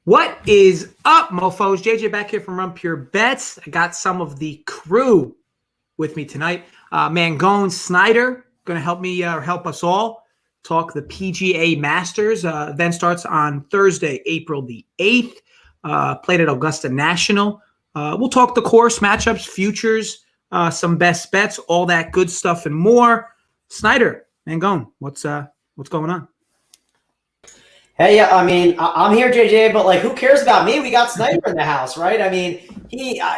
What is up, mofos? JJ back here from Run Pure Bets. I got some of the crew with me tonight. Mangone, Snyder, going to help us all talk the PGA Masters. Event starts on Thursday, April the 8th. Played at Augusta National. We'll talk the course, matchups, futures, some best bets, all that good stuff and more. Snyder, Mangone, what's going on? Hey, I'm here, JJ, but who cares about me? We got Snyder in the house, right?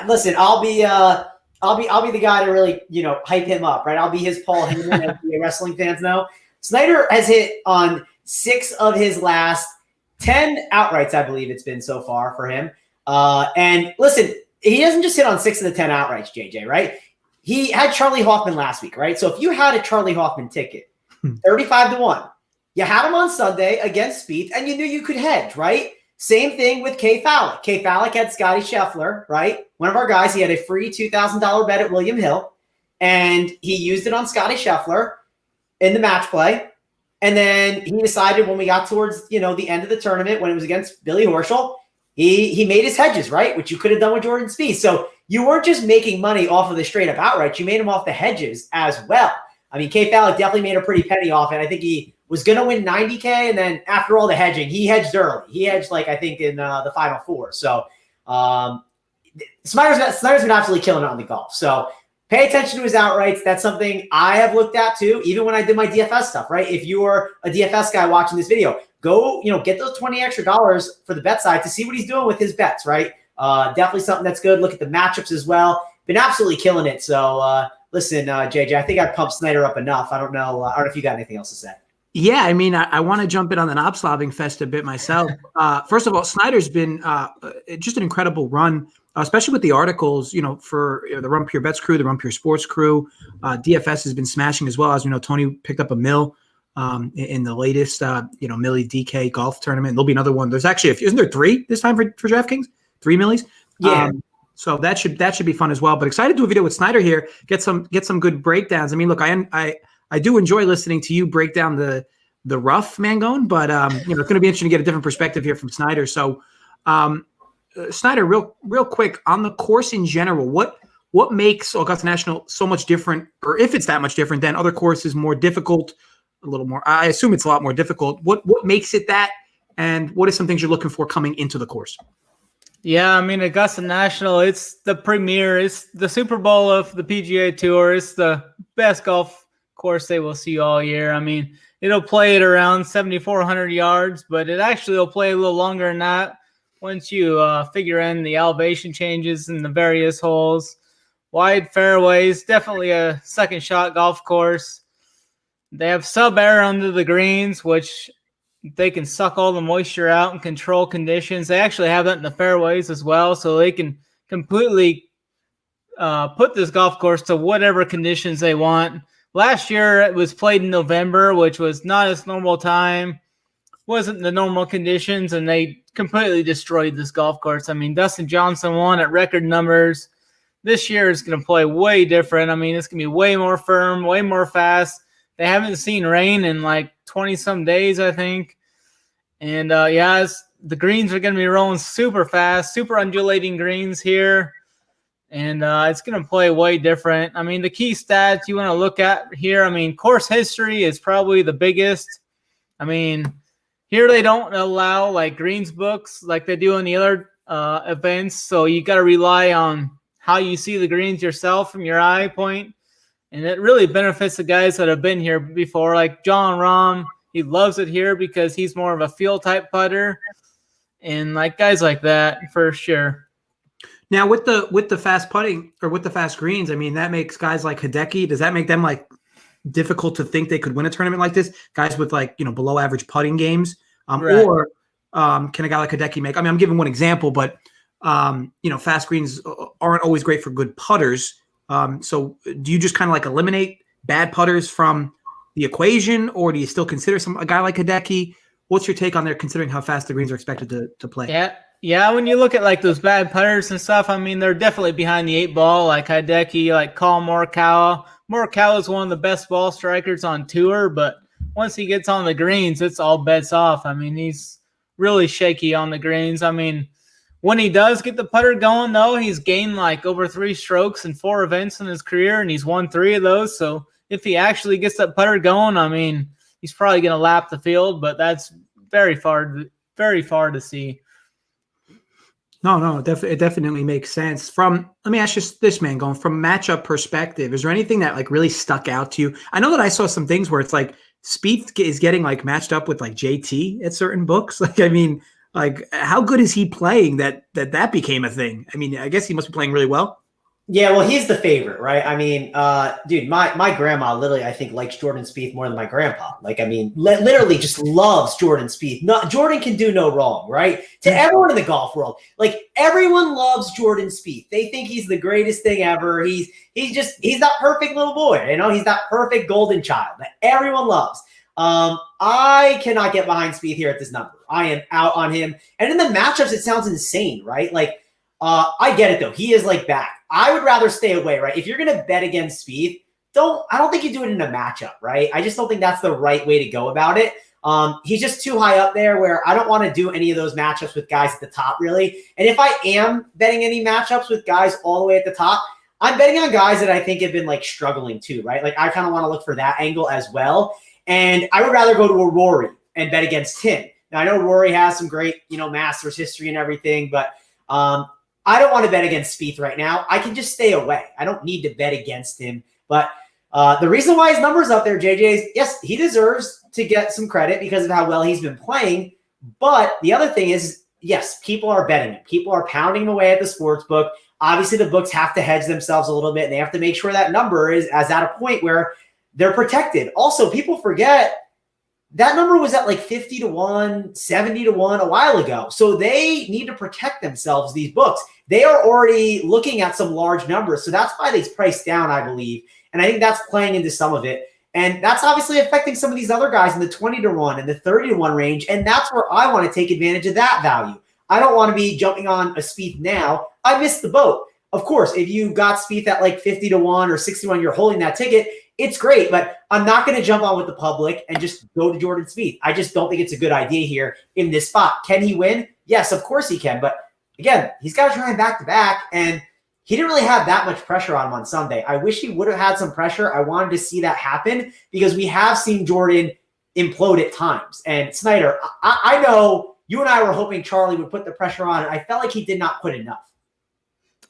Listen. I'll be the guy to really, hype him up, right? I'll be his Paul Heyman, as the wrestling fans know. Snyder has hit on 6 of his last 10 outrights, I believe it's been so far for him. And listen, he doesn't just hit on 6 of the 10 outrights, JJ, right? He had Charlie Hoffman last week, right? So if you had a Charlie Hoffman ticket, 35-1. You had him on Sunday against Speith, and you knew you could hedge, right? Same thing with Kay Fallick. Kay Fallick had Scotty Scheffler, right? One of our guys. He had a free $2,000 bet at William Hill, and he used it on Scotty Scheffler in the match play. And then he decided when we got towards, the end of the tournament, when it was against Billy Horschel, he made his hedges, right? Which you could have done with Jordan Spieth. So you weren't just making money off of the straight up outright. You made him off the hedges as well. Kay Fallick definitely made a pretty penny off it. I think he was going to win $90K, and then after all the hedging, he hedged early. He hedged, I think, in the Final Four. So Snyder's been absolutely killing it on the golf. So pay attention to his outrights. That's something I have looked at too, even when I did my DFS stuff, right? If you're a DFS guy watching this video, go, get those $20 extra for the bet side to see what he's doing with his bets, right? Definitely something that's good. Look at the matchups as well. Been absolutely killing it. So listen, JJ, I think I pumped Snyder up enough. I don't know if you got anything else to say. Yeah, I want to jump in on the knob slobbing fest a bit myself. First of all, Snyder's been just an incredible run, especially with the articles, for the Run Pure Bets crew, the Run Pure Sports crew. DFS has been smashing as well. As we know, Tony picked up a mill in the latest, Millie DK golf tournament. There'll be another one. There's actually, isn't there 3 this time for DraftKings? 3 millies? Yeah. So that should be fun as well. But excited to do a video with Snyder here. Get some good breakdowns. Look, I do enjoy listening to you break down the rough, Mangone, but it's going to be interesting to get a different perspective here from Snyder. So, Snyder, real quick on the course in general, what makes Augusta National so much different, or if it's that much different than other courses, more difficult, a little more? I assume it's a lot more difficult. What makes it that, and what are some things you're looking for coming into the course? Yeah, Augusta National, it's the premier, it's the Super Bowl of the PGA Tour. It's the best golf course they will see all year. It'll play at around 7,400 yards, but it actually will play a little longer than that once you figure in the elevation changes in the various holes. Wide fairways, definitely a second shot golf course. They have sub-air under the greens, which they can suck all the moisture out and control conditions. They actually have that in the fairways as well, so they can completely put this golf course to whatever conditions they want. Last year, it was played in November, which was not its normal time, wasn't the normal conditions, and they completely destroyed this golf course. Dustin Johnson won at record numbers. This year is going to play way different. It's going to be way more firm, way more fast. They haven't seen rain in 20-some days, I think. And, the greens are going to be rolling super fast, super undulating greens here. And it's going to play way different. The key stats you want to look at here, course history is probably the biggest. Here they don't allow greens books like they do in the other events. So you got to rely on how you see the greens yourself from your eye point. And it really benefits the guys that have been here before, like John Rahm. He loves it here because he's more of a field type putter. And guys like that, for sure. Now with the fast putting or with the fast greens, that makes guys like Hideki. Does that make them difficult to think they could win a tournament like this? Guys with below average putting games, right. Or can a guy like Hideki make? I'm giving one example, but fast greens aren't always great for good putters. So do you just kind of eliminate bad putters from the equation, or do you still consider a guy like Hideki? What's your take on there, considering how fast the greens are expected to play? Yeah, when you look at those bad putters and stuff, they're definitely behind the 8 ball, like Hideki, like Colin Morikawa. Morikawa is one of the best ball strikers on tour, but once he gets on the greens, it's all bets off. He's really shaky on the greens. I mean, when he does get the putter going, though, he's gained like over 3 strokes in 4 events in his career, and he's won 3 of those. So if he actually gets that putter going, I mean, he's probably going to lap the field, but that's very far to see. No, it definitely makes sense. Let me ask you this, man, going from matchup perspective, is there anything that like really stuck out to you? I know that I saw some things where it's like Speith is getting like matched up with like JT at certain books. Like, I mean, like how good is he playing that became a thing? I mean, I guess he must be playing really well. Yeah, well, he's the favorite, right? I mean, dude, my grandma literally, I think, likes Jordan Spieth more than my grandpa. Like, I mean, literally just loves Jordan Spieth. Jordan can do no wrong, right? To everyone in the golf world, like everyone loves Jordan Spieth. They think he's the greatest thing ever. He's that perfect little boy, you know. He's that perfect golden child that everyone loves. I cannot get behind Spieth here at this number. I am out on him. And in the matchups, it sounds insane, right? Like, I get it though. He is like back. I would rather stay away, right? If you're going to bet against Spieth, I don't think you do it in a matchup, right? I just don't think that's the right way to go about it. He's just too high up there where I don't want to do any of those matchups with guys at the top, really. And if I am betting any matchups with guys all the way at the top, I'm betting on guys that I think have been like struggling too, right? Like I kind of want to look for that angle as well. And I would rather go to a Rory and bet against him. Now I know Rory has some great, Masters history and everything, but I don't want to bet against Spieth right now. I can just stay away. I don't need to bet against him. But the reason why his number's up there, JJ, is yes, he deserves to get some credit because of how well he's been playing. But the other thing is, yes, people are betting him. People are pounding him away at the sports book. Obviously, the books have to hedge themselves a little bit, and they have to make sure that number is at a point where they're protected. Also, people forget that number was at like 50 to 1, 70 to 1 a while ago. So they need to protect themselves, these books. They are already looking at some large numbers. So that's why they've priced down, I believe. And I think that's playing into some of it. And that's obviously affecting some of these other guys in the 20 to 1 and the 30 to 1 range. And that's where I want to take advantage of that value. I don't want to be jumping on a Spieth now. I missed the boat. Of course, if you got Spieth at like 50 to 1 or 60 to 1, you're holding that ticket. It's great, but I'm not going to jump on with the public and just go to Jordan Spieth. I just don't think it's a good idea here in this spot. Can he win? Yes, of course he can. But again, he's got to try him back-to-back, and he didn't really have that much pressure on him on Sunday. I wish he would have had some pressure. I wanted to see that happen because we have seen Jordan implode at times. And Snyder, I know you and I were hoping Charlie would put the pressure on, and I felt like he did not put enough.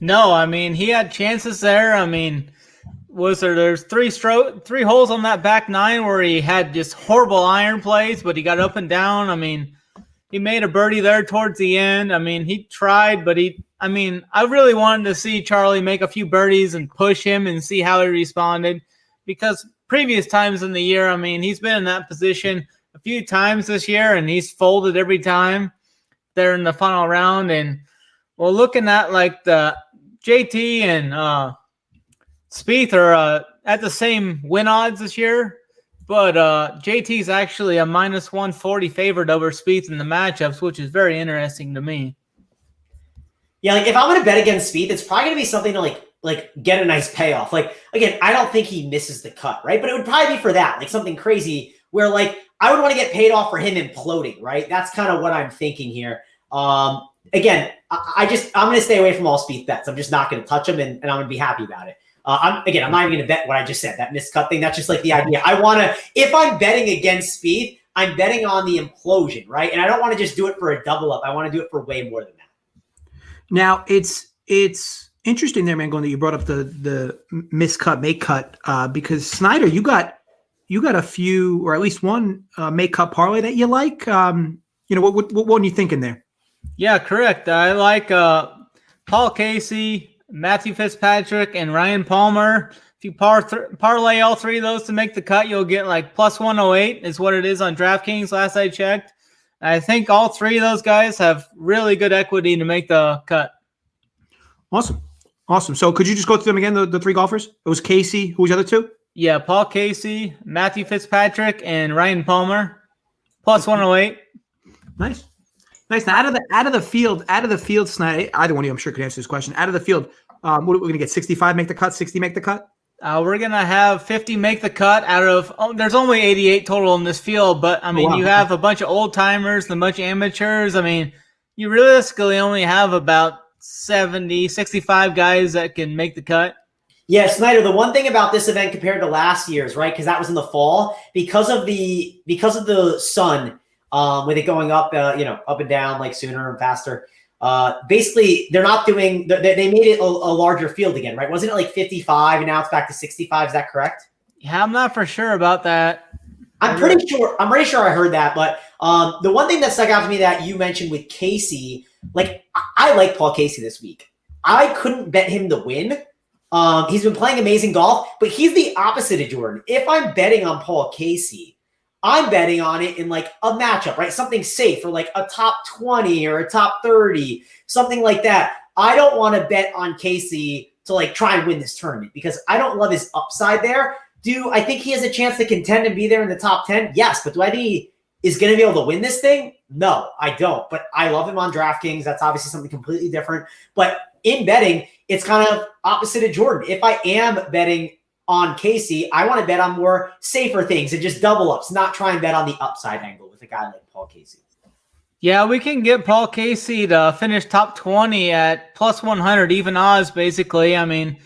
No, I mean, he had chances there. I mean, there's 3 holes on that back 9 where he had just horrible iron plays, but he got up and down. I mean, he made a birdie there towards the end. I mean, he tried, but I really wanted to see Charlie make a few birdies and push him and see how he responded, because previous times in the year, I mean, he's been in that position a few times this year and he's folded every time there in the final round. And well, looking at like the JT and Speith are at the same win odds this year, but JT's actually a minus 140 favorite over Speith in the matchups, which is very interesting to me. Yeah, like if I'm going to bet against Speith, it's probably going to be something to like get a nice payoff. Like, again, I don't think he misses the cut, right? But it would probably be for that, like something crazy where like I would want to get paid off for him imploding, right? That's kind of what I'm thinking here. Again, I'm going to stay away from all Speith bets. I'm just not going to touch them, and I'm going to be happy about it. I'm not even going to bet what I just said, that miscut thing. That's just like the idea. I want to, if I'm betting against Speith, I'm betting on the implosion, right? And I don't want to just do it for a double up. I want to do it for way more than that. Now, it's interesting there, Mangone, that you brought up the miscut, make cut, because Snyder, you got a few, or at least one make cut parlay that you like. What one are you thinking there? Yeah, correct. I like Paul Casey, Matthew Fitzpatrick, and Ryan Palmer. If you parlay all 3 of those to make the cut, you'll get like plus 108 is what it is on DraftKings last I checked. I think all 3 of those guys have really good equity to make the cut. Awesome. So could you just go through them again, the 3 golfers? It was Casey. Who was the other 2? Yeah, Paul Casey, Matthew Fitzpatrick, and Ryan Palmer. Plus 108. Nice. Now, out of the field, Snyder, either one of you, I'm sure, could answer this question. Out of the field, what are we going to get? 65 make the cut, 60 make the cut? We're going to have 50 make the cut out of there's only 88 total in this field, but I mean, you have a bunch of old timers and a bunch of amateurs. I mean, you realistically only have about 70, 65 guys that can make the cut. Yeah, Snyder, the one thing about this event compared to last year's, right, because that was in the fall, because of the sun, with it going up, up and down like sooner and faster. Basically, they're not doing. They made it a larger field again, right? Wasn't it like 55 and now it's back to 65? Is that correct? Yeah, I'm not for sure about that. I'm pretty sure I heard that. But the one thing that stuck out to me that you mentioned with Casey, like I like Paul Casey this week. I couldn't bet him to win. He's been playing amazing golf, but he's the opposite of Jordan. If I'm betting on Paul Casey, I'm betting on it in like a matchup, right? Something safe or like a top 20 or a top 30, something like that. I don't want to bet on Casey to like try and win this tournament because I don't love his upside there. Do I think he has a chance to contend and be there in the top 10? Yes, but do I think he is going to be able to win this thing? No, I don't. But I love him on DraftKings. That's obviously something completely different. But in betting, it's kind of opposite of Jordan. If I am betting on Casey, I want to bet on more safer things and just double ups, not try and bet on the upside angle with a guy like Paul Casey. Yeah, we can get Paul Casey to finish top 20 at plus 100, even odds, basically. I mean,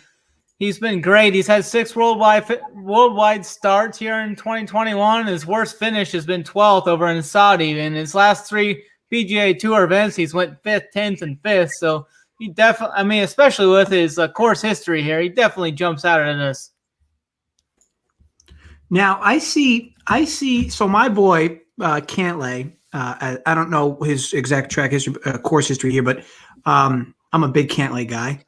he's been great. He's had 6 worldwide starts here in 2021. His worst finish has been 12th over in Saudi. In his last 3 PGA Tour events, he's went 5th, 10th, and 5th. So he definitely, I mean, especially with his course history here, he definitely jumps out at us. Now I see. So my boy Cantlay. I don't know his exact track history, course history here, but I'm a big Cantlay guy.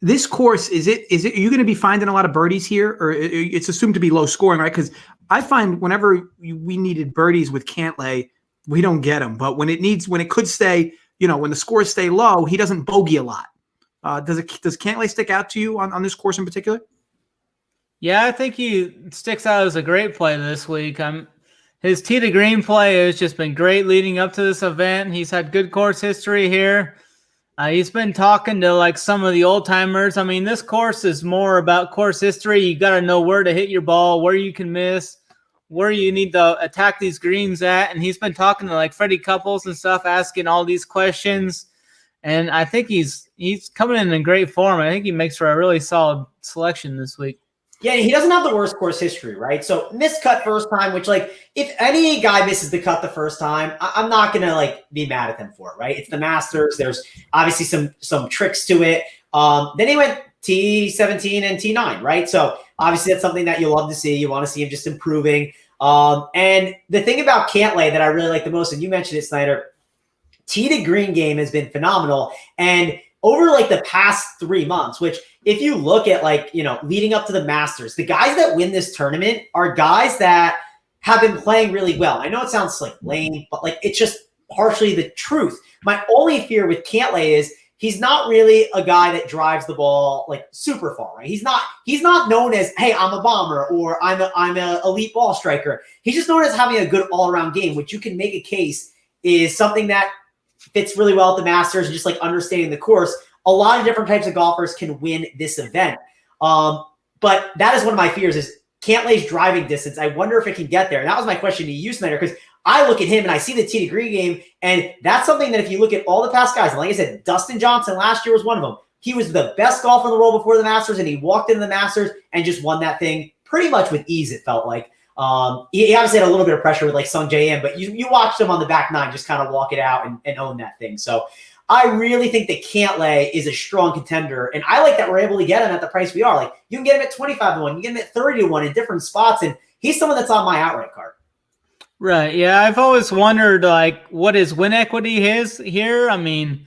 This course is it? Are you going to be finding a lot of birdies here, or it's assumed to be low scoring, right? Because I find whenever we needed birdies with Cantlay, we don't get them. But when it could stay, when the scores stay low, he doesn't bogey a lot. Does Cantlay stick out to you on this course in particular? Yeah, I think he sticks out as a great play this week. His tee to green play has just been great leading up to this event. He's had good course history here. He's been talking to like some of the old timers. I mean, this course is more about course history. You got to know where to hit your ball, where you can miss, where you need to attack these greens at. And he's been talking to like Freddie Couples and stuff, asking all these questions. And I think he's coming in great form. I think he makes for a really solid selection this week. Yeah, he doesn't have the worst course history, right? So missed cut first time, which like if any guy misses the cut the first time, I'm not gonna like be mad at them for it, right? It's the Masters. There's obviously some tricks to it. Then he went T17 and T9, right? So obviously that's something that you love to see. You want to see him just improving. And the thing about Cantlay that I really like the most, and you mentioned it, Snyder, tee to green game has been phenomenal. And over like the past 3 months, which if you look at like, leading up to the Masters, the guys that win this tournament are guys that have been playing really well. I know it sounds like lame, but like it's just partially the truth. My only fear with Cantlay is he's not really a guy that drives the ball like super far, right? He's not known as, hey, I'm a bomber or I'm a elite ball striker. He's just known as having a good all-around game, which you can make a case is something that fits really well at the Masters and just like understanding the course. A lot of different types of golfers can win this event. But that is one of my fears is Cantlay's driving distance. I wonder if it can get there. And that was my question to you, Snyder, because I look at him and I see the tee to green game. And that's something that if you look at all the past guys, and like I said, Dustin Johnson last year was one of them. He was the best golfer in the world before the Masters, and he walked into the Masters and just won that thing pretty much with ease, it felt like. He obviously had a little bit of pressure with like Sung Jae In, but you watched him on the back nine just kind of walk it out and own that thing. So I really think that Cantlay is a strong contender, and I like that we're able to get him at the price we are. Like you can get him at 25-1, you can get him at 30-1 in different spots, and he's someone that's on my outright card. Right. Yeah, I've always wondered like what his win equity is here. I mean,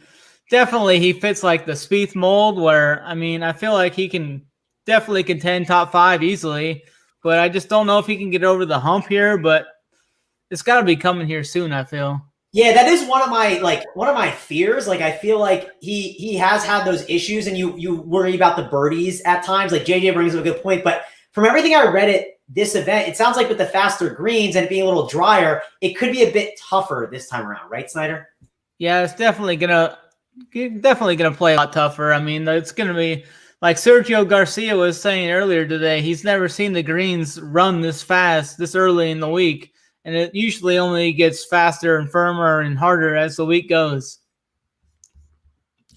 definitely he fits like the Speith mold where, I mean, I feel like he can definitely contend top 5 easily, but I just don't know if he can get over the hump here, but it's got to be coming here soon, I feel. Yeah, that is one of my fears. Like I feel like he has had those issues, and you worry about the birdies at times. Like JJ brings up a good point, but from everything I read at this event, it sounds like with the faster greens and it being a little drier, it could be a bit tougher this time around, right, Snyder? Yeah, it's definitely gonna play a lot tougher. I mean, it's gonna be like Sergio Garcia was saying earlier today, he's never seen the greens run this fast this early in the week. And it usually only gets faster and firmer and harder as the week goes.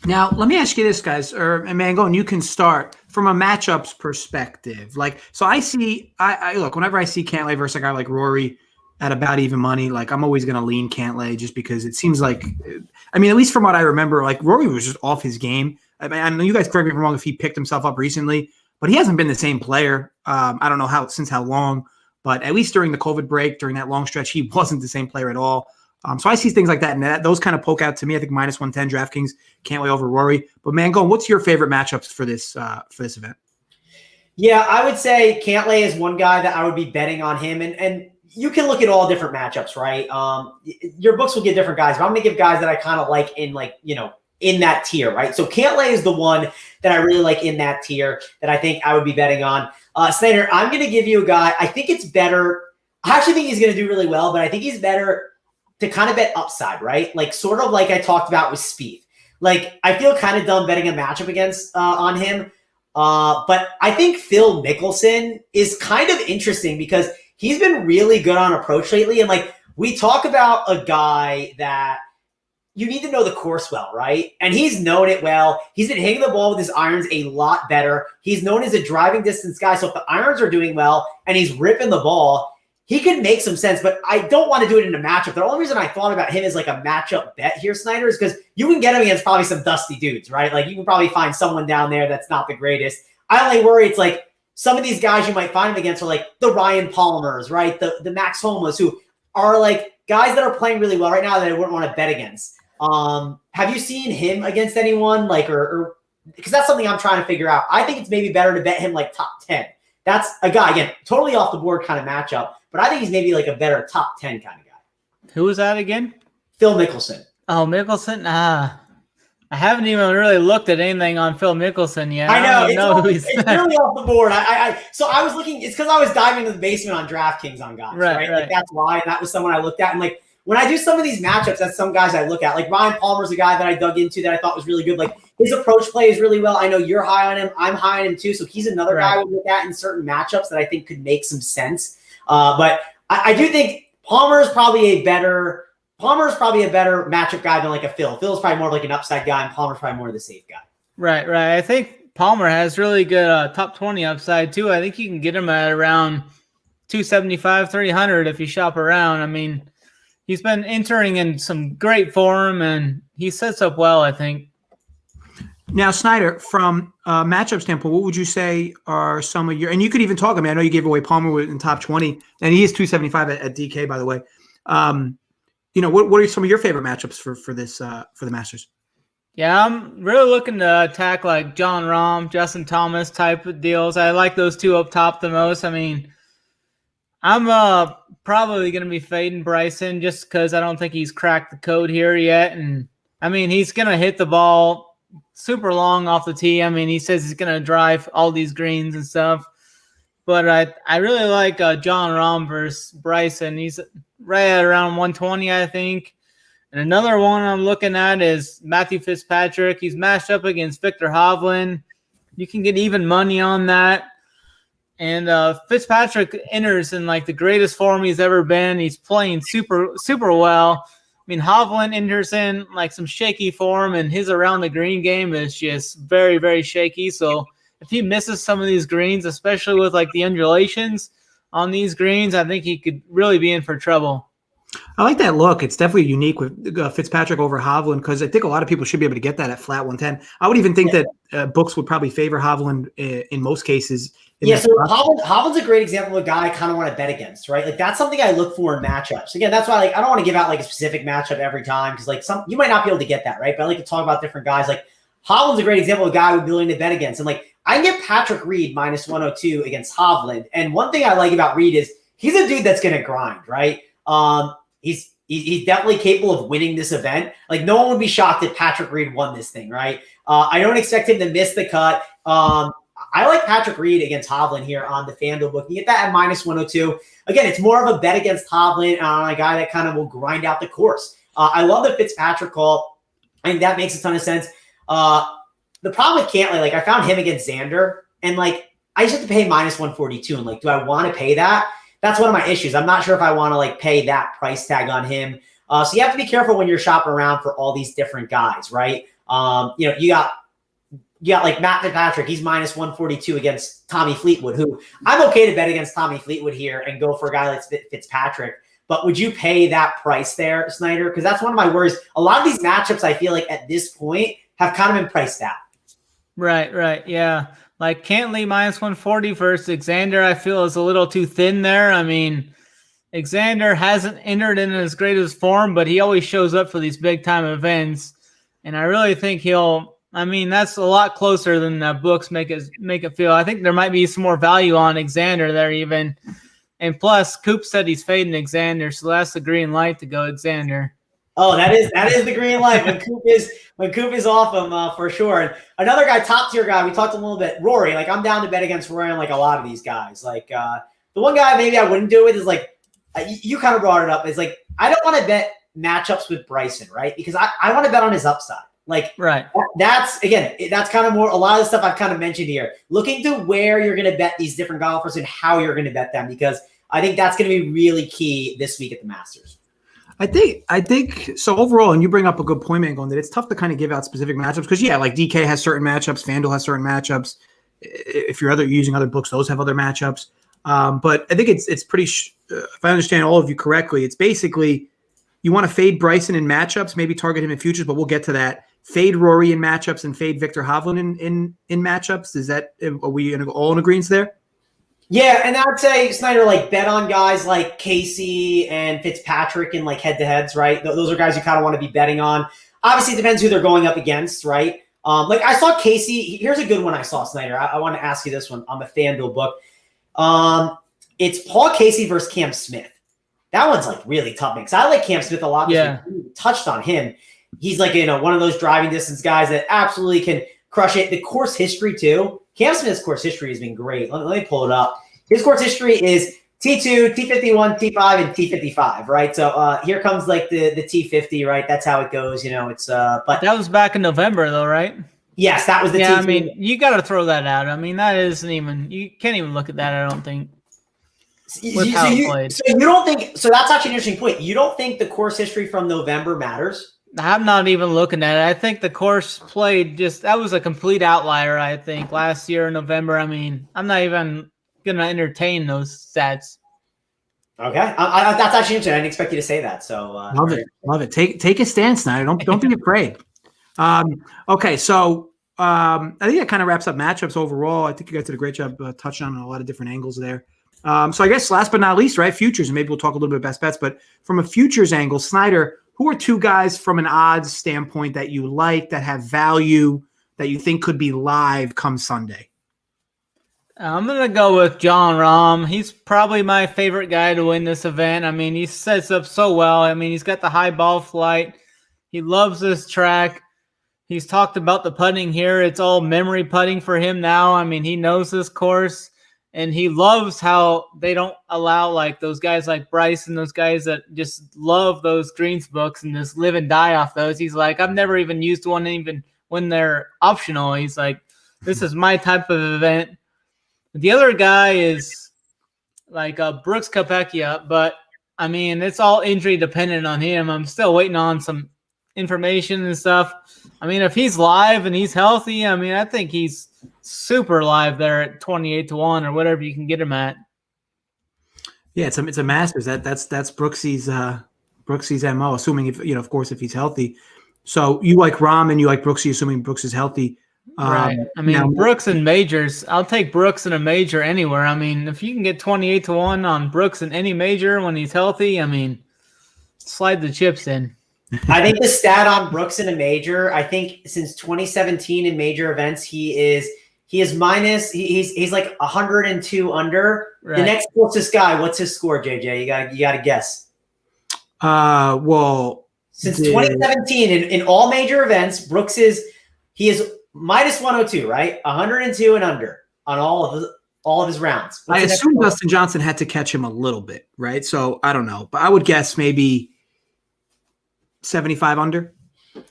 Now, let me ask you this, guys, and Mangone, you can start from a matchups perspective. Like, so I look, whenever I see Cantlay versus a guy like Rory at about even money, like I'm always going to lean Cantlay just because it seems like, I mean, at least from what I remember, like Rory was just off his game. I mean, I know you guys correct me if I'm wrong if he picked himself up recently, but he hasn't been the same player. I don't know since how long, but at least during the COVID break, during that long stretch, he wasn't the same player at all. So I see things like that, and those kind of poke out to me. I think minus 110 DraftKings, Cantlay over Rory. But Mangone, what's your favorite matchups for this event? Yeah, I would say Cantlay is one guy that I would be betting on him, and you can look at all different matchups, right? Your books will get different guys, but I'm going to give guys that I kind of like in that tier, right? So Cantlay is the one that I really like in that tier that I think I would be betting on. Snyder, I'm going to give you a guy. I think it's better. I actually think he's going to do really well, but I think he's better to kind of bet upside, right? Like sort of like I talked about with Speith. Like I feel kind of dumb betting a matchup against on him. But I think Phil Mickelson is kind of interesting because he's been really good on approach lately. And like we talk about a guy that you need to know the course well, right? And he's known it well. He's been hitting the ball with his irons a lot better. He's known as a driving distance guy. So if the irons are doing well and he's ripping the ball, he can make some sense, but I don't want to do it in a matchup. The only reason I thought about him as like a matchup bet here, Snyder, is because you can get him against probably some dusty dudes, right? Like you can probably find someone down there that's not the greatest. I only worry it's like some of these guys you might find him against are like the Ryan Palmers, right? The Max Homas, who are like guys that are playing really well right now that I wouldn't want to bet against. Have you seen him against anyone like, or because that's something I'm trying to figure out. I think it's maybe better to bet him like top 10. That's a guy, again, totally off the board kind of matchup, but I think he's maybe like a better top 10 kind of guy. Who was that again? Phil Mickelson. Oh, Mickelson? I haven't even really looked at anything on Phil Mickelson yet. I know. It's really off the board. So I was looking, it's because I was diving into the basement on DraftKings on guys, right? Like that's why, and that was someone I looked at. And like when I do some of these matchups, that's some guys I look at. Like Ryan Palmer's a guy that I dug into that I thought was really good. Like his approach play is really well. I know you're high on him. I'm high on him too. So he's another guy I would look at in certain matchups that I think could make some sense. But I do think Palmer's probably a better matchup guy than like a Phil. Phil's probably more like an upside guy, and Palmer's probably more of the safe guy. Right. I think Palmer has really good top 20 upside too. I think you can get him at around 275, 300 if you shop around. I mean, he's been entering in some great form, and he sets up well, I think. Now, Snyder, from a matchup standpoint, what would you say are some of your – and you could even talk – I mean, I know you gave away Palmer in top 20, and he is 275 at DK, by the way. What are some of your favorite matchups for the Masters? Yeah, I'm really looking to attack like Jon Rahm, Justin Thomas type of deals. I like those two up top the most. I mean, I'm probably going to be fading Bryson just because I don't think he's cracked the code here yet. And, I mean, he's going to hit the ball super long off the tee. I mean, he says he's going to drive all these greens and stuff. But I really like Jon Rahm versus Bryson. He's right at around 120, I think. And another one I'm looking at is Matthew Fitzpatrick. He's matched up against Victor Hovland. You can get even money on that. And Fitzpatrick enters in like the greatest form he's ever been. He's playing super, super well. I mean, Hovland enters in like some shaky form, and his around the green game is just very, very shaky. So if he misses some of these greens, especially with like the undulations on these greens, I think he could really be in for trouble. I like that look. It's definitely unique with Fitzpatrick over Hovland because I think a lot of people should be able to get that at flat 110. I would even think that books would probably favor Hovland in most cases. So Hovland's a great example of a guy I kind of want to bet against, right? Like that's something I look for in matchups. Again, that's why like I don't want to give out like a specific matchup every time because like you might not be able to get that, right? But I like to talk about different guys. Like Hovland's a great example of a guy I would be willing to bet against. And like I can get Patrick Reed minus 102 against Hovland. And one thing I like about Reed is he's a dude that's going to grind, right? He's definitely capable of winning this event. Like no one would be shocked if Patrick Reed won this thing, right? I don't expect him to miss the cut. I like Patrick Reed against Hovland here on the FanDuel book. You get that at minus 102. Again, it's more of a bet against Hovland on a guy that kind of will grind out the course. I love the Fitzpatrick call. I think that makes a ton of sense. the problem with Cantlay, like I found him against Xander, and like I just have to pay minus 142, and like, do I want to pay that? That's one of my issues. I'm not sure if I want to like pay that price tag on him. So you have to be careful when you're shopping around for all these different guys, right? You got like Matt Fitzpatrick. He's minus 142 against Tommy Fleetwood, who I'm okay to bet against Tommy Fleetwood here and go for a guy like Fitzpatrick. But would you pay that price there, Snyder? Because that's one of my worries. A lot of these matchups, I feel like at this point, have kind of been priced out. Right. Yeah. Like Cantlay minus 140 versus Xander, I feel is a little too thin there. I mean, Xander hasn't entered in his greatest form, but he always shows up for these big time events. And I really think that's a lot closer than the books make it feel. I think there might be some more value on Xander there even. And plus, Coop said he's fading Xander, so that's the green light to go Xander. Oh, that is the green light when Coop is off him for sure. And another guy, top tier guy, we talked a little bit, Rory. Like I'm down to bet against Rory on like a lot of these guys. Like the one guy maybe I wouldn't do it with is like you kind of brought it up. Is like I don't want to bet matchups with Bryson, right? Because I want to bet on his upside. Like right. That's kind of more a lot of the stuff I've kind of mentioned here. Looking to where you're going to bet these different golfers and how you're going to bet them, because I think that's going to be really key this week at the Masters. I think so overall, and you bring up a good point, Mangone, that it's tough to kind of give out specific matchups because like DK has certain matchups, FanDuel has certain matchups. If you're using other books, those have other matchups. But I think it's pretty. If I understand all of you correctly, it's basically you want to fade Bryson in matchups, maybe target him in futures, but we'll get to that. Fade Rory in matchups and fade Victor Hovland in matchups. Are we all in agreement there? Yeah, and I would say, Snyder, like bet on guys like Casey and Fitzpatrick in like head-to-heads, right? Those are guys you kind of want to be betting on. Obviously, it depends who they're going up against, right? Like I saw Casey. Here's a good one I saw, Snyder. I want to ask you this one on the FanDuel book. It's Paul Casey versus Cam Smith. That one's like really tough because I like Cam Smith a lot. Yeah, touched on him. He's like one of those driving distance guys that absolutely can crush it. The course history too. Cam Smith's course history has been great. Let me pull it up. His course history is T2, T51, T5, and T55, right? So here comes like the T50, right? That's how it goes. It's but that was back in November though, right? Yes, that was the T2. I mean, you got to throw that out. I mean, that isn't even, you can't even look at that, I don't think. With how it played. So you don't think, so that's actually an interesting point. You don't think the course history from November matters? I'm not even looking at it. I think the course played that was a complete outlier, I think, last year in November. I mean, I'm not even going to entertain those stats. Okay. That's actually interesting. I didn't expect you to say that. So Love it. Take a stand, Snyder. Don't be afraid. Okay. So I think that kind of wraps up matchups overall. I think you guys did a great job touching on a lot of different angles there. So I guess last but not least, right, futures, and maybe we'll talk a little bit best bets, but from a futures angle, Snyder, who are two guys from an odds standpoint that you like, that have value, that you think could be live come Sunday? I'm going to go with John Rahm. He's probably my favorite guy to win this event. I mean, he sets up so well. I mean, he's got the high ball flight. He loves this track. He's talked about the putting here. It's all memory putting for him now. I mean, he knows this course. And he loves how they don't allow like those guys like Bryce and those guys that just love those greens books and just live and die off those. He's like, I've never even used one even when they're optional. He's like, this is my type of event. The other guy is like Brooks Koepka, but I mean, it's all injury dependent on him. I'm still waiting on some information and stuff. I mean, if he's live and he's healthy, I mean, I think he's super live there at 28-1 or whatever you can get him at. Yeah, it's a Masters. That's Brooksy's MO, assuming if of course if he's healthy. So you like Rahm and you like Brooksy, assuming Brooks is healthy. Right. I mean, Brooks in majors. I'll take Brooks in a major anywhere. I mean, if you can get 28-1 on Brooks in any major when he's healthy, I mean, slide the chips in. I think the stat on Brooks in a major, I think since 2017 in major events, he's like 102 under. Right. The next closest guy, what's his score, JJ? You got to guess. Well, since 2017 in all major events, Brooks is minus 102, right? 102 and under on all of his rounds. I assume Dustin Johnson had to catch him a little bit, right? So I don't know, but I would guess maybe 75 under.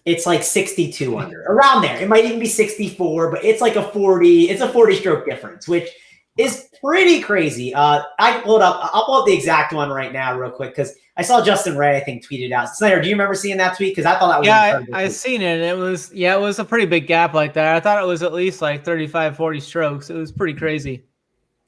It's like 62 under, around there. It might even be 64, but it's like a 40 stroke difference, which is pretty crazy. I'll pull up the exact one right now real quick because I saw Justin Ray, I think, tweeted out. Snyder, do you remember seeing that tweet? Because I thought that was incredible. I seen it. It was a pretty big gap like that. I thought it was at least like 35, 40 strokes. It was pretty crazy.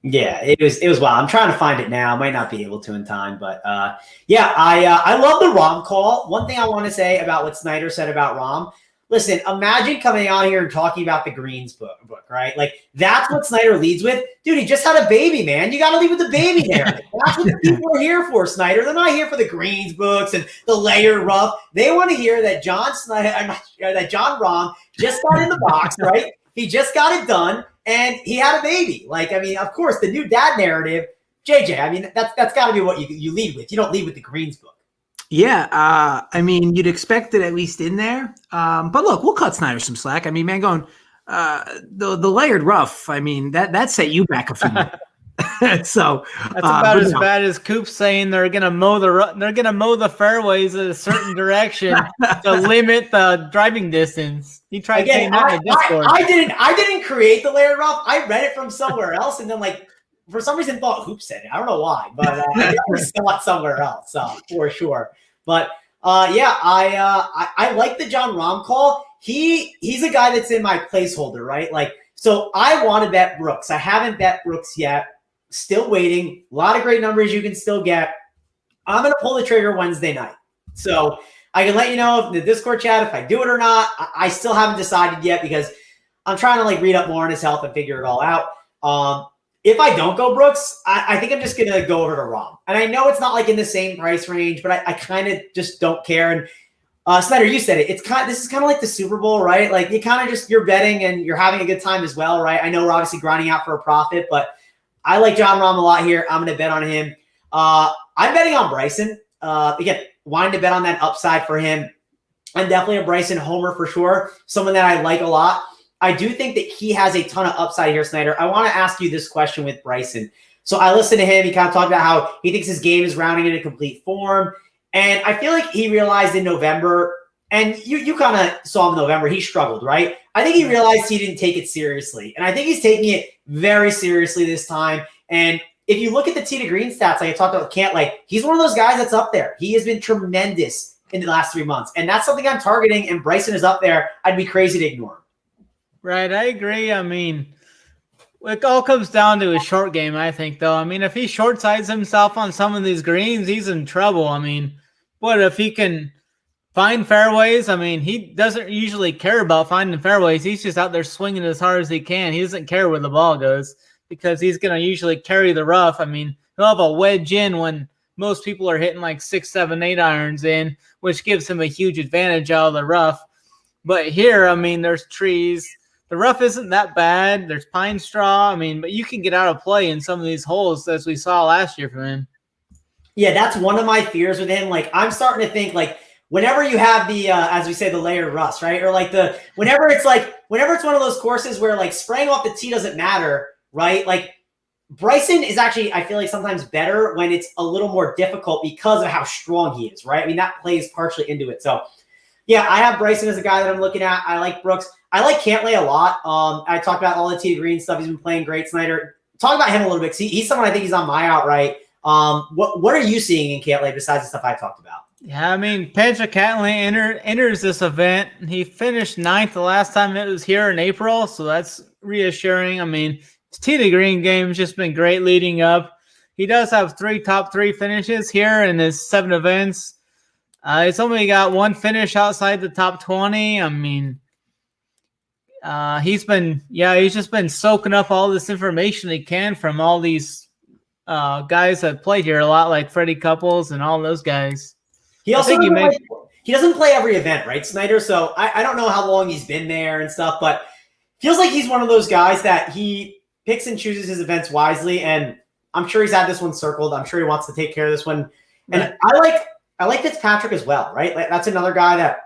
Yeah, it was wild. I'm trying to find it now. I might not be able to in time, but I love the Rahm call. One thing I want to say about what Snyder said about Rahm. Listen, imagine coming on here and talking about the greens book, right? Like that's what Snyder leads with. Dude, he just had a baby, man. You got to lead with the baby there. That's what the people are here for, Snyder. They're not here for the greens books and the layer rough. They want to hear that John Rahm just got in the box, right? He just got it done. And he had a baby. Like, I mean, of course, the new dad narrative, JJ, I mean, that's got to be what you lead with. You don't lead with the greens book. Yeah, I mean, you'd expect it at least in there. But look, we'll cut Snyder some slack. I mean, Mangone, the layered rough, I mean, that set you back a few minutes. So that's about as bad as Coop saying they're gonna mow the fairways in a certain direction to limit the driving distance. He tried saying that in Discord. I didn't create the layered rough. I read it from somewhere else, and then like for some reason thought Hoop said it. I don't know why, but I saw it somewhere else for sure. But I like the John Rahm call. He's a guy that's in my placeholder, right? Like, so I want to bet Brooks. I haven't bet Brooks yet. Still waiting. A lot of great numbers you can still get. I'm going to pull the trigger Wednesday night. So I can let you know in the Discord chat if I do it or not. I still haven't decided yet because I'm trying to like read up more on his health and figure it all out. If I don't go Brooks, I think I'm just going to go over to Rahm. And I know it's not like in the same price range, but I kind of just don't care. And Snyder, you said it. This is kind of like the Super Bowl, right? Like you kind of you're betting and you're having a good time as well, right? I know we're obviously grinding out for a profit, but I like John Rahm a lot here. I'm going to bet on him. I'm betting on Bryson. Again, wanting to bet on that upside for him. I'm definitely a Bryson homer for sure. Someone that I like a lot. I do think that he has a ton of upside here, Snyder. I want to ask you this question with Bryson. So I listened to him. He kind of talked about how he thinks his game is rounding into complete form. And I feel like he realized in November, and you kind of saw him in November, he struggled, right? I think he realized he didn't take it seriously. And I think he's taking it very seriously this time. And if you look at the tee to green stats, like I talked about Cantlay, he's one of those guys that's up there. He has been tremendous in the last 3 months. And that's something I'm targeting. And Bryson is up there. I'd be crazy to ignore him. Right. I agree. I mean, it all comes down to his short game, I think, though. I mean, if he short sides himself on some of these greens, he's in trouble. I mean, what if he can find fairways? I mean, he doesn't usually care about finding fairways. He's just out there swinging as hard as he can. He doesn't care where the ball goes because he's going to usually carry the rough. I mean, he'll have a wedge in when most people are hitting like 6, 7, 8 irons in, which gives him a huge advantage out of the rough. But here, I mean, there's trees. The rough isn't that bad. There's pine straw. I mean, but you can get out of play in some of these holes as we saw last year from him. Yeah, that's one of my fears with him. Like, I'm starting to think, like, whenever you have the, as we say, the layered rust, right? Or like whenever it's one of those courses where like spraying off the tee doesn't matter, right? Like Bryson is actually, I feel like sometimes better when it's a little more difficult because of how strong he is, right? I mean, that plays partially into it. So yeah, I have Bryson as a guy that I'm looking at. I like Brooks. I like Cantlay a lot. I talked about all the tee to green stuff. He's been playing great. Snyder, talk about him a little bit. He's someone I think he's on my outright. What are you seeing in Cantlay besides the stuff I talked about? Yeah, I mean, Patrick Cantlay enters this event. He finished 9th the last time it was here in April, so that's reassuring. I mean, his tee to green game's just been great leading up. He does have 3 top 3 finishes here in his 7 events. He's only got 1 finish outside the top 20. I mean, he's just been soaking up all this information he can from all these guys that played here a lot, like Freddie Couples and all those guys. He also he doesn't play every event, right, Snyder? So I don't know how long he's been there and stuff, but feels like he's one of those guys that he picks and chooses his events wisely. And I'm sure he's had this one circled. I'm sure he wants to take care of this one. And right. I like Fitzpatrick as well, right? Like, that's another guy that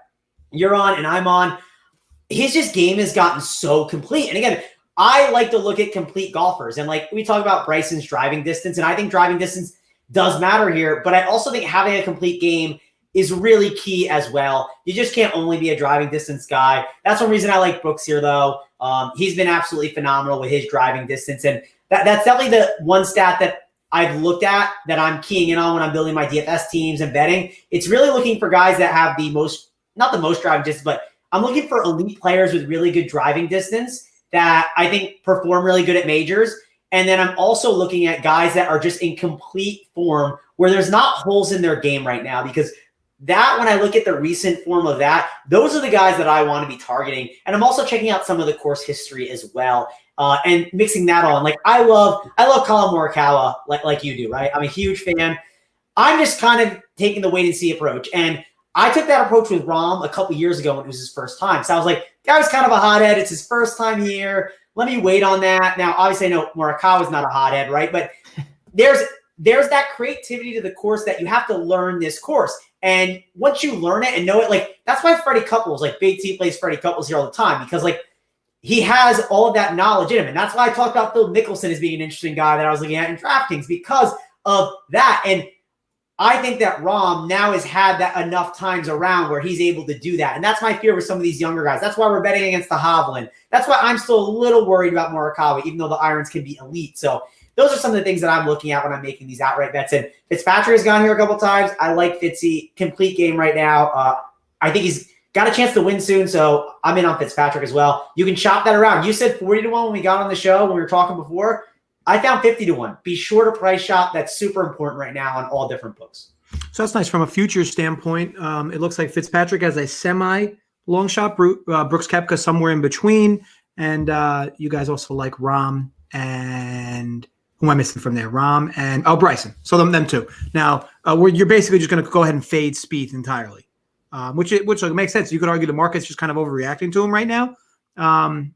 you're on and I'm on. His just game has gotten so complete. And again, I like to look at complete golfers. And like we talk about Bryson's driving distance, and I think driving distance does matter here. But I also think having a complete game is really key as well. You just can't only be a driving distance guy. That's one reason I like Brooks here, though. He's been absolutely phenomenal with his driving distance. And that's definitely the one stat that I've looked at that I'm keying in on when I'm building my DFS teams and betting. It's really looking for guys that have the most, not the most driving distance, but I'm looking for elite players with really good driving distance that I think perform really good at majors. And then I'm also looking at guys that are just in complete form where there's not holes in their game right now, because that, when I look at the recent form of that, those are the guys that I want to be targeting. And I'm also checking out some of the course history as well, and mixing that on. Like I love Colin Morikawa like you do, right? I'm a huge fan. I'm just kind of taking the wait and see approach. And I took that approach with Rahm a couple years ago when it was his first time. So I was like, guy was kind of a hothead. It's his first time here. Let me wait on that. Now, obviously, I know Morikawa's not a hothead, right? But there's that creativity to the course that you have to learn this course. And once you learn it and know it, like that's why Freddie Couples, like Big T plays Freddie Couples here all the time, because like he has all of that knowledge in him. And that's why I talked about Phil Mickelson as being an interesting guy that I was looking at in DraftKings, because of that. And I think that Rahm now has had that enough times around where he's able to do that. And that's my fear with some of these younger guys. That's why we're betting against the Hovland. That's why I'm still a little worried about Morikawa, even though the irons can be elite. So those are some of the things that I'm looking at when I'm making these outright bets. And Fitzpatrick has gone here a couple times. I like Fitzy. Complete game right now. I think he's got a chance to win soon, so I'm in on Fitzpatrick as well. You can shop that around. You said 40-1 when we got on the show, when we were talking before. I found 50-1. Be sure to price shop. That's super important right now on all different books. So that's nice from a futures standpoint. It looks like Fitzpatrick has a semi-long shot. Brooks Koepka somewhere in between. And you guys also like Rahm and who am I missing from there? Rahm and Bryson. So them two. Now you're basically just going to go ahead and fade Speith entirely, which makes sense. You could argue the market's just kind of overreacting to him right now. I'm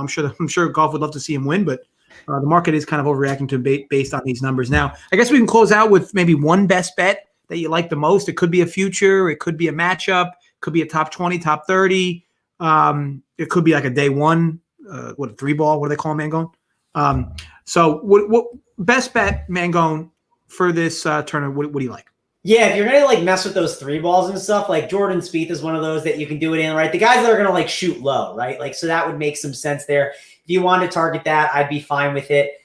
sure golf would love to see him win, but the market is kind of overreacting to him based on these numbers. Now, I guess we can close out with maybe one best bet that you like the most. It could be a future. It could be a matchup. It could be a top 20, top 30. It could be like a day one. A 3-ball? What do they call them, Mangone? So what best bet, Mangone, for this tournament? What do you like? Yeah, if you're gonna like mess with those 3-balls and stuff, like Jordan Spieth is one of those that you can do it in, right? The guys that are gonna like shoot low, right? Like, so that would make some sense there. If you wanted to target that, I'd be fine with it.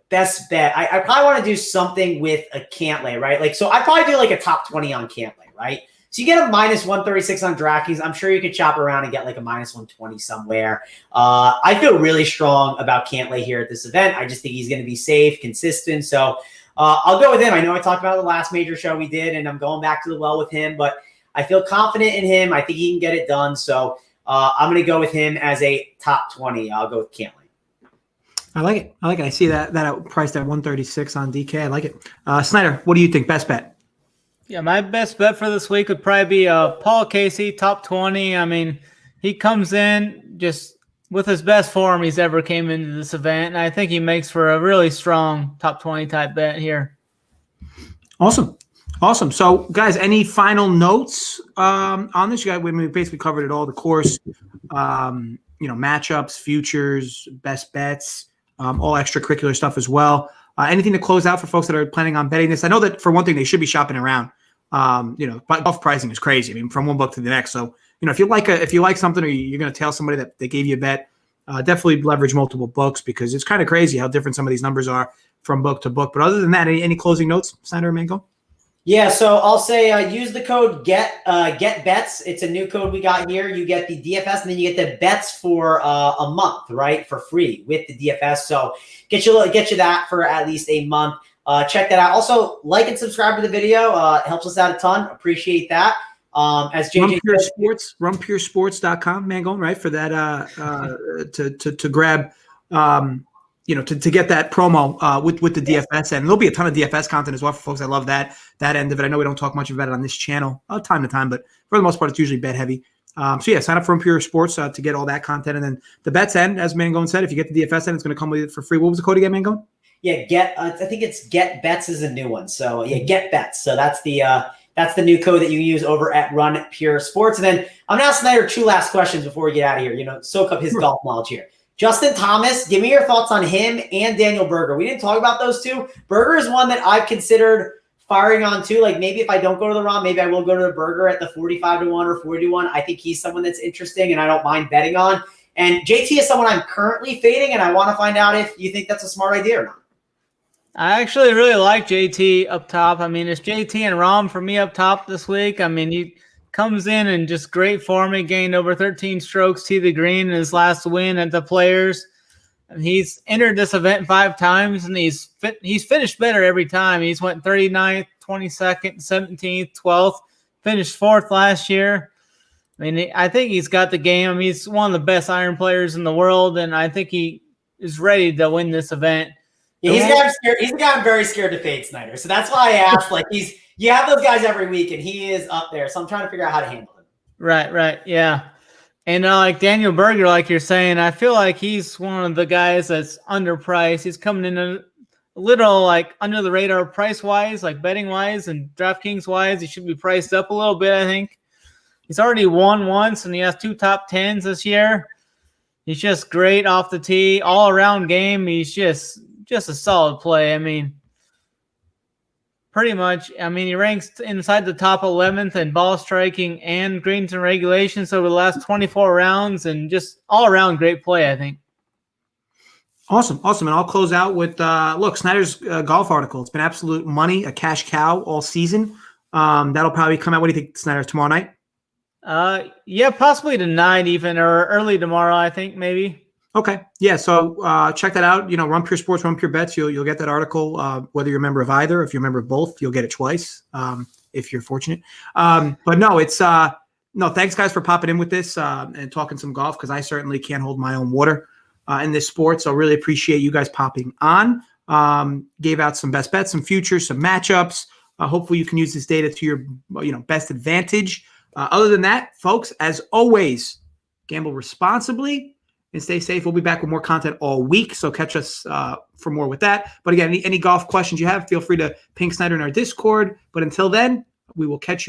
Best bet, I probably want to do something with a Cantlay, right? Like, so I'd probably do like a top 20 on Cantlay, right? So you get a minus 136 on DraftKings. I'm sure you could chop around and get like a minus 120 somewhere. I feel really strong about Cantlay here at this event. I just think he's going to be safe, consistent. So I'll go with him. I know I talked about the last major show we did, and I'm going back to the well with him, but I feel confident in him. I think he can get it done. So I'm going to go with him as a top 20. I'll go with Cantlay. I like it. I see that priced at 136 on DK. I like it. Snyder, what do you think? Best bet? Yeah, my best bet for this week would probably be Paul Casey, top 20. I mean, he comes in just with his best form he's ever came into this event, and I think he makes for a really strong top 20 type bet here. Awesome. So, guys, any final notes on this? We basically covered it all: the course, matchups, futures, best bets, all extracurricular stuff as well. Anything to close out for folks that are planning on betting this? I know that for one thing, they should be shopping around. Golf pricing is crazy. I mean, from one book to the next. So, if you like something, or you're going to tell somebody that they gave you a bet, definitely leverage multiple books, because it's kind of crazy how different some of these numbers are from book to book. But other than that, any closing notes, Snyder or Mangone? Yeah, so I'll say use the code GETBETS. It's a new code we got here. You get the DFS, and then you get the bets for a month, right, for free with the DFS. So get you that for at least a month. Check that out. Also, like and subscribe to the video. It helps us out a ton. Appreciate that. As JJ said, runpuresports.com, Mangone, right, for that to grab to get that promo with the DFS, and there'll be a ton of DFS content as well for folks that love that end of it. I know we don't talk much about it on this channel time to time, but for the most part, it's usually bet heavy. Sign up for Pure Sports to get all that content, and then the bets end, as Mangone said, if you get the DFS end, it's going to come with it for free. What was the code again, Mangone? Yeah, I think it's Get Bets is a new one. So yeah, Get Bets. So that's the new code that you use over at Run Pure Sports. And then I'm going to ask Snyder 2 last questions before we get out of here. Soak up his golf knowledge here. Justin Thomas, give me your thoughts on him and Daniel Berger. We didn't talk about those two. Berger is one that I've considered firing on too. Like maybe if I don't go to the Rom, maybe I will go to the Burger at the 45-1 or 40-1. I think he's someone that's interesting and I don't mind betting on. And JT is someone I'm currently fading, and I want to find out if you think that's a smart idea or not. I actually really like JT up top. I mean, it's JT and Rom for me up top this week. I mean, he comes in just great form. He gained over 13 strokes to the green in his last win at the Players. And he's entered this event 5 times, and he's finished better every time. He's went 39th, 22nd, 17th, 12th, finished 4th last year. I mean, I think he's got the game. I mean, he's one of the best iron players in the world, and I think he is ready to win this event. Yeah, he's a guy I'm very scared to fade, Snyder. So that's why I asked. Like, you have those guys every week, and he is up there. So I'm trying to figure out how to handle him. Right, yeah. And like Daniel Berger, like you're saying, I feel like he's one of the guys that's underpriced. He's coming in a little like under the radar price-wise, like betting-wise and DraftKings-wise. He should be priced up a little bit, I think. He's already won once, and he has 2 top 10s this year. He's just great off the tee, all-around game. He's just a solid play. I mean, pretty much. I mean, he ranks inside the top 11th in ball striking and greens and regulations over the last 24 rounds, and just all-around great play, I think. Awesome. And I'll close out with, look, Snyder's golf article. It's been absolute money, a cash cow all season. That'll probably come out. What do you think, Snyder, tomorrow night? Yeah, possibly tonight even, or early tomorrow, I think, maybe. Okay. Yeah. So check that out. You know, Run Pure Sports, Run Pure Bets. You'll get that article, whether you're a member of either. If you're a member of both, you'll get it twice, if you're fortunate. But no, it's no, thanks guys for popping in with this and talking some golf, because I certainly can't hold my own water in this sport. So really appreciate you guys popping on. Gave out some best bets, some futures, some matchups. Hopefully you can use this data to your best advantage. Other than that, folks, as always, gamble responsibly and stay safe. We'll be back with more content all week, so catch us for more with that. But again, any golf questions you have, feel free to ping Snyder in our Discord. But until then, we will catch you.